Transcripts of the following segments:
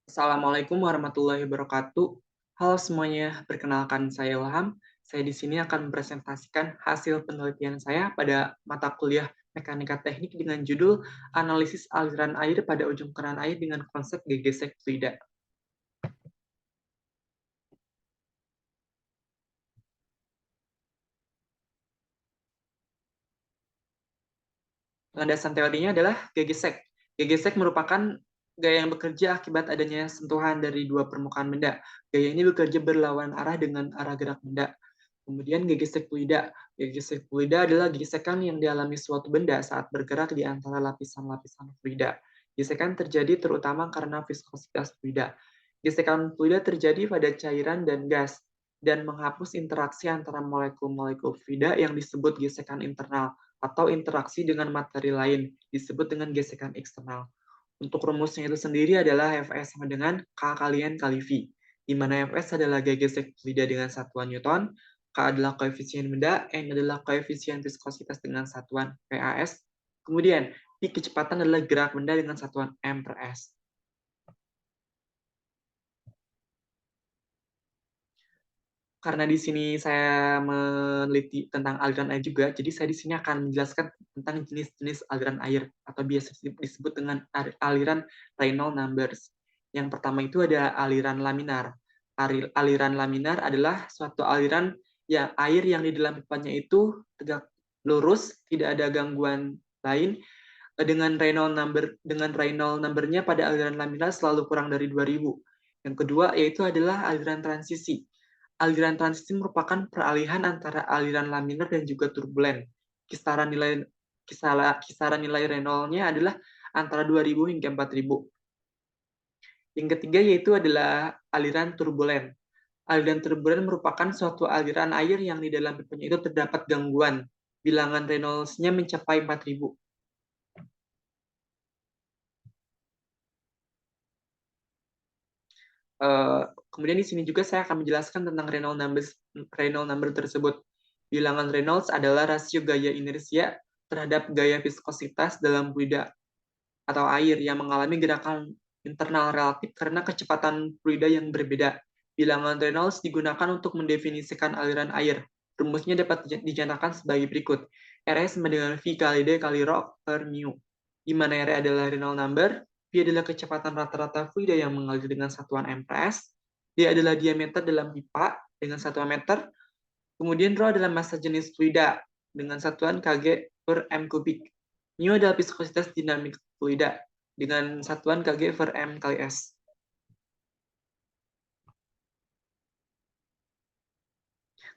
Assalamualaikum warahmatullahi wabarakatuh. Halo semuanya, perkenalkan saya Ilham. Saya di sini akan mempresentasikan hasil penelitian saya pada mata kuliah Mekanika Teknik dengan judul Analisis Aliran Air pada Ujung Keran Air dengan Konsep GGS Fluida. Landasan teorinya adalah GGS. GGS merupakan gaya yang bekerja akibat adanya sentuhan dari dua permukaan benda. Gaya ini bekerja berlawanan arah dengan arah gerak benda. Kemudian gegesek fluida. Gegesek fluida adalah gesekan yang dialami suatu benda saat bergerak di antara lapisan-lapisan fluida. Gesekan terjadi terutama karena viskositas fluida. Gesekan fluida terjadi pada cairan dan gas dan menghapus interaksi antara molekul-molekul fluida yang disebut gesekan internal atau interaksi dengan materi lain disebut dengan gesekan eksternal. Untuk rumusnya itu sendiri adalah Fs sama dengan K kalian kali V, di mana Fs adalah gaya gesek fluida dengan satuan Newton, K adalah koefisien benda, N adalah koefisien viskositas dengan satuan PAS, kemudian V kecepatan adalah gerak benda dengan satuan M per S. Karena di sini saya meneliti tentang aliran air juga, jadi saya di sini akan menjelaskan tentang jenis-jenis aliran air atau biasa disebut dengan aliran Reynolds numbers. Yang pertama itu ada aliran laminar. Aliran laminar adalah suatu aliran air yang di dalam pipanya itu tegak lurus, tidak ada gangguan lain. Dengan Reynolds numbernya pada aliran laminar selalu kurang dari 2000. Yang kedua yaitu adalah aliran transisi. Aliran transisi merupakan peralihan antara aliran laminar dan juga turbulen. Kisaran nilai Reynolds-nya adalah antara 2000 hingga 4000. Yang ketiga yaitu adalah aliran turbulen. Aliran turbulen merupakan suatu aliran air yang di dalam pipanya itu terdapat gangguan. Bilangan Reynolds-nya mencapai 4000. Kemudian di sini juga saya akan menjelaskan tentang Reynolds number tersebut. Bilangan Reynolds adalah rasio gaya inersia terhadap gaya viskositas dalam fluida atau air yang mengalami gerakan internal relatif karena kecepatan fluida yang berbeda. Bilangan Reynolds digunakan untuk mendefinisikan aliran air. Rumusnya dapat dinyatakan sebagai berikut. R sama dengan V kali D kali rho per mu. Di mana R adalah Reynolds number, V adalah kecepatan rata-rata fluida yang mengalir dengan satuan M per S, D adalah diameter dalam pipa dengan satuan meter, kemudian rho adalah massa jenis fluida dengan satuan kg per m kubik. Mu adalah viskositas dinamik fluida dengan satuan kg per m kali S.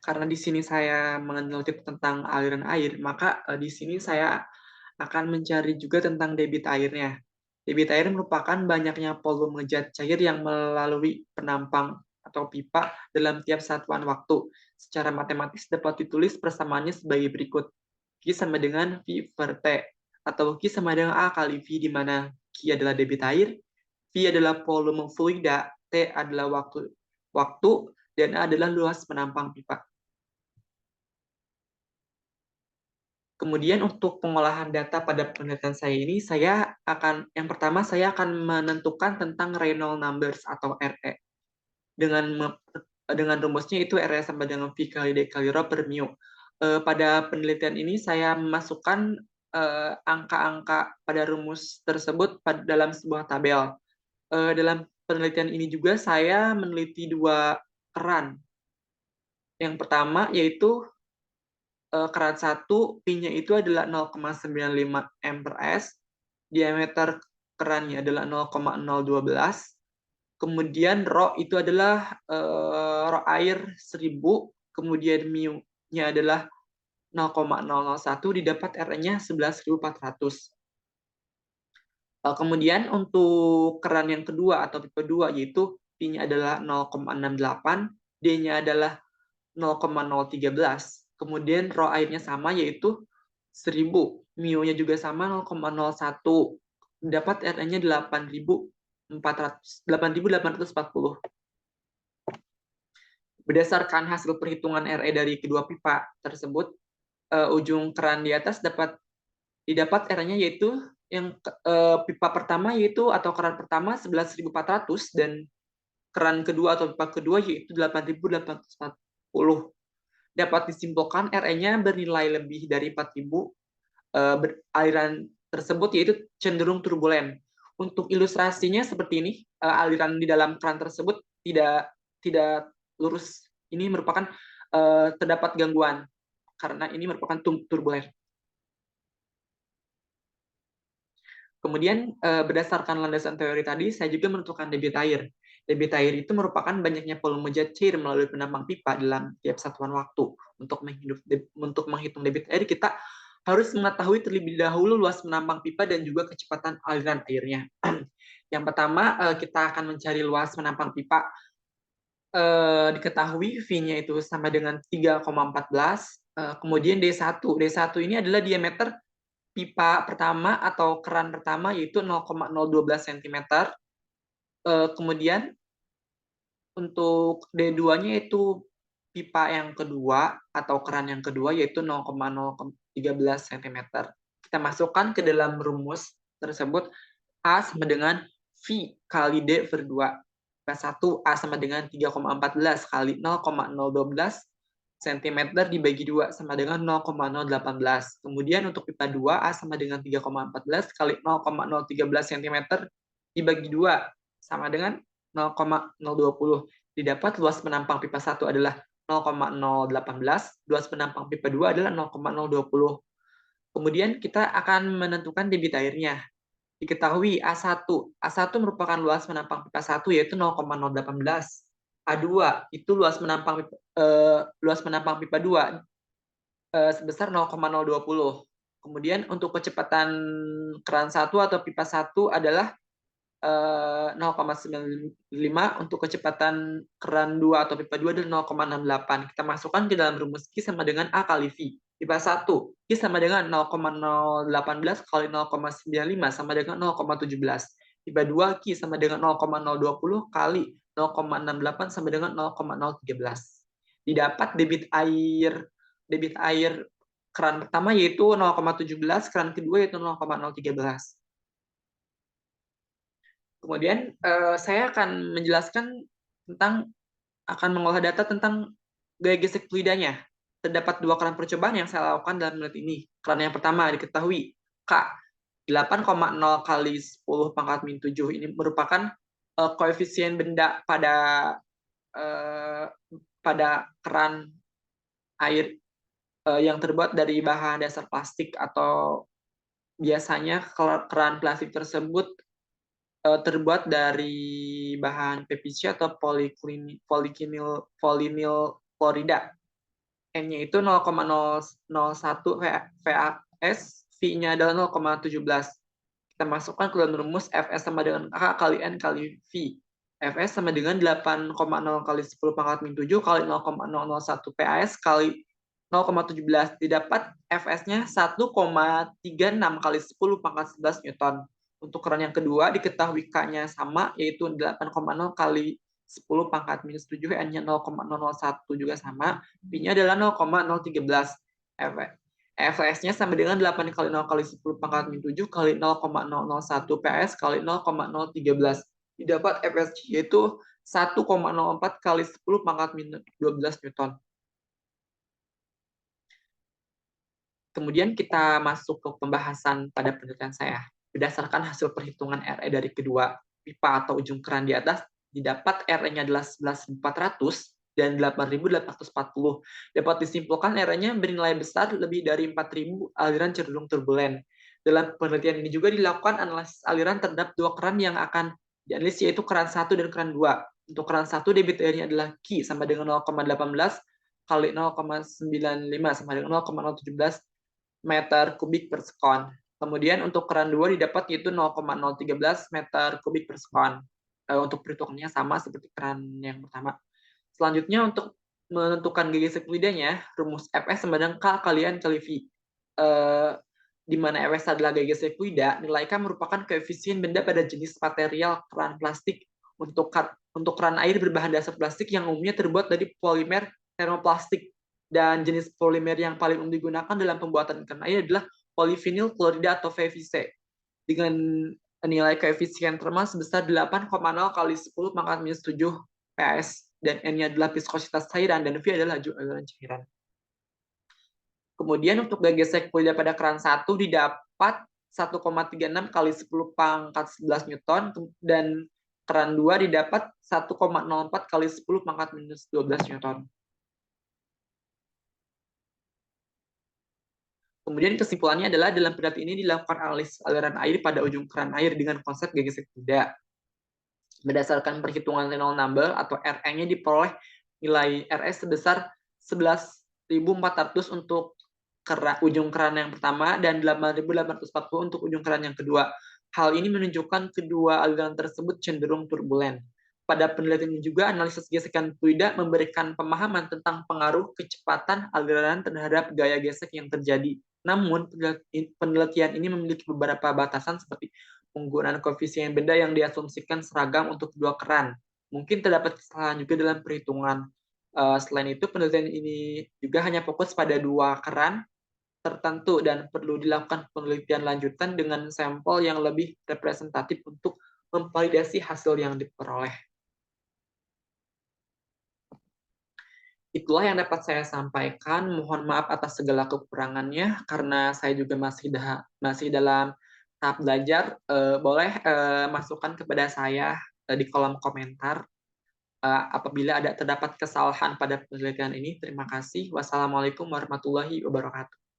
Karena di sini saya meneliti tentang aliran air, maka di sini saya akan mencari juga tentang debit airnya. Debit air merupakan banyaknya volume zat cair yang melalui penampang atau pipa dalam tiap satuan waktu. Secara matematis dapat ditulis persamaannya sebagai berikut. Q sama dengan V per T, atau Q sama dengan A kali V, di mana Q adalah debit air, V adalah volume fluida, T adalah waktu, dan A adalah luas penampang pipa. Kemudian untuk pengolahan data pada penelitian saya ini, yang pertama saya akan menentukan tentang Reynolds numbers atau RE. Dengan rumusnya itu RE sama dengan V kali D kali rho per mu. Pada penelitian ini saya memasukkan angka-angka pada rumus tersebut dalam sebuah tabel. Dalam penelitian ini juga saya meneliti dua keran. Yang pertama yaitu keran 1, Pi-nya itu adalah 0,95 M per S, diameter kerannya adalah 0,012, kemudian rho itu adalah rho air 1000, kemudian mu-nya adalah 0,001, didapat R-nya 11.400. Kemudian untuk keran yang kedua atau tipe 2, yaitu Pi-nya adalah 0,68, D-nya adalah 0,013. Kemudian rho airnya sama yaitu 1000. Mu-nya juga sama 0,01. Dapat R-nya 8.840. Berdasarkan hasil perhitungan RE dari kedua pipa tersebut, ujung keran di atas didapat R-nya yaitu pipa pertama yaitu atau keran pertama 11.400 dan keran kedua atau pipa kedua yaitu 8.840. Dapat disimpulkan RE-nya bernilai lebih dari 4.000. Aliran tersebut yaitu cenderung turbulen. Untuk ilustrasinya seperti ini, aliran di dalam keran tersebut tidak lurus. Ini merupakan terdapat gangguan karena ini merupakan turbulen. Kemudian berdasarkan landasan teori tadi, saya juga menentukan debit air. Debit air itu merupakan banyaknya volume jet cair melalui penampang pipa dalam tiap satuan waktu. Untuk menghitung debit air, kita harus mengetahui terlebih dahulu luas penampang pipa dan juga kecepatan aliran airnya. Yang pertama, kita akan mencari luas penampang pipa. Diketahui V-nya itu sama dengan 3,14. Kemudian D1. D1 ini adalah diameter pipa pertama atau keran pertama yaitu 0,012 cm. Kemudian untuk D2-nya itu pipa yang kedua atau keran yang kedua yaitu 0,013 cm. Kita masukkan ke dalam rumus tersebut A sama dengan V kali D per 2. Pipa 1 A sama dengan 3,14 kali 0,012 cm dibagi 2 sama dengan 0,018. Kemudian untuk pipa 2 A sama dengan 3,14 kali 0,013 cm dibagi 2 sama dengan 0,020. Didapat luas penampang pipa 1 adalah 0,018, luas penampang pipa 2 adalah 0,020. Kemudian kita akan menentukan debit airnya. Diketahui A1 merupakan luas penampang pipa 1 yaitu 0,018. A2 itu luas penampang pipa 2 sebesar 0,020. Kemudian untuk kecepatan keran 1 atau pipa 1 adalah 0,95, untuk kecepatan keran 2 atau pipa 2 adalah 0,68. Kita masukkan ke dalam rumus Q sama dengan A kali V. Pipa 1, Q sama dengan 0,018 kali 0,95 sama dengan 0,17. Pipa 2, Q sama dengan 0,020 kali 0,68 sama dengan 0,013. Didapat debit air keran pertama yaitu 0,17, keran kedua yaitu 0,013. Kemudian saya akan menjelaskan akan mengolah data tentang gaya gesek fluidanya. Terdapat 2 keran percobaan yang saya lakukan dalam menit ini. Keran yang pertama diketahui K 8,0 kali 10 pangkat min 7. Ini merupakan koefisien benda pada keran air yang terbuat dari bahan dasar plastik, atau biasanya keran plastik tersebut terbuat dari bahan PVC atau polyvinyl klorida. N-nya itu 0,001 VAS, V-nya adalah 0,17. Kita masukkan ke dalam rumus Fs sama dengan K kali N kali V. Fs sama dengan 8,0 kali 10 pangkat min 7 kali 0,001 PAS kali 0,17. Didapat Fs-nya 1,36 kali 10 pangkat 11 Newton. Untuk keran yang kedua diketahui K-nya sama, yaitu 8,0 kali 10 pangkat minus 7, N-nya 0,001 juga sama, V-nya adalah 0,013. Fs-nya sama dengan 8 kali 0 kali 10 pangkat min 7 kali 0,001 PS kali 0,013. Didapat Fs yaitu 1,04 kali 10 pangkat min 12 Newton. Kemudian kita masuk ke pembahasan pada penelitian saya. Berdasarkan hasil perhitungan RE dari kedua pipa atau ujung keran di atas, didapat RE-nya adalah 11.400 dan 8.840. Dapat disimpulkan RE-nya bernilai besar lebih dari 4.000 aliran cenderung turbulen. Dalam penelitian ini juga dilakukan analisis aliran terhadap 2 keran yang akan dianalisis, yaitu keran 1 dan keran 2. Untuk keran 1, debit airnya adalah Q sama dengan 0,18 kali 0,95 sama dengan 0,017 meter kubik per sekon. Kemudian untuk keran 2 didapat yaitu 0,013 meter kubik per sekon. Untuk perhitungannya sama seperti keran yang pertama. Selanjutnya untuk menentukan gaya gesek fluidanya, rumus Fs sama dengan K kali N kali V. Di mana Fs adalah gaya gesek fluida, nilai K merupakan koefisien benda pada jenis material keran plastik. Untuk keran air berbahan dasar plastik yang umumnya terbuat dari polimer termoplastik, dan jenis polimer yang paling umum digunakan dalam pembuatan keran air adalah polyvinyl klorida atau PVC. dengan nilai koefisien termal sebesar 8,0 kali 10 pangkat minus 7 PS, dan N-nya adalah viskositas cairan, dan V adalah laju aliran cairan. Kemudian untuk gesek fluida pada keran 1 didapat 1,36 kali 10 pangkat 11 Newton, dan keran 2 didapat 1,04 kali 10 pangkat minus 12 Newton. Kemudian kesimpulannya adalah dalam penelitian ini dilakukan analisis aliran air pada ujung keran air dengan konsep gesek fluida. Berdasarkan perhitungan Reynolds number atau RE-nya diperoleh nilai RE sebesar 11.400 untuk ujung keran yang pertama dan 8.840 untuk ujung keran yang kedua. Hal ini menunjukkan kedua aliran tersebut cenderung turbulen. Pada penelitian ini juga, analisis gesekan fluida memberikan pemahaman tentang pengaruh kecepatan aliran terhadap gaya gesek yang terjadi. Namun, penelitian ini memiliki beberapa batasan seperti penggunaan koefisien benda yang diasumsikan seragam untuk kedua keran. Mungkin terdapat kesalahan juga dalam perhitungan. Selain itu, penelitian ini juga hanya fokus pada dua keran tertentu dan perlu dilakukan penelitian lanjutan dengan sampel yang lebih representatif untuk memvalidasi hasil yang diperoleh. Itulah yang dapat saya sampaikan. Mohon maaf atas segala kekurangannya karena saya juga masih dalam tahap belajar. Boleh masukkan kepada saya di kolom komentar apabila terdapat kesalahan pada penelitian ini. Terima kasih. Wassalamualaikum warahmatullahi wabarakatuh.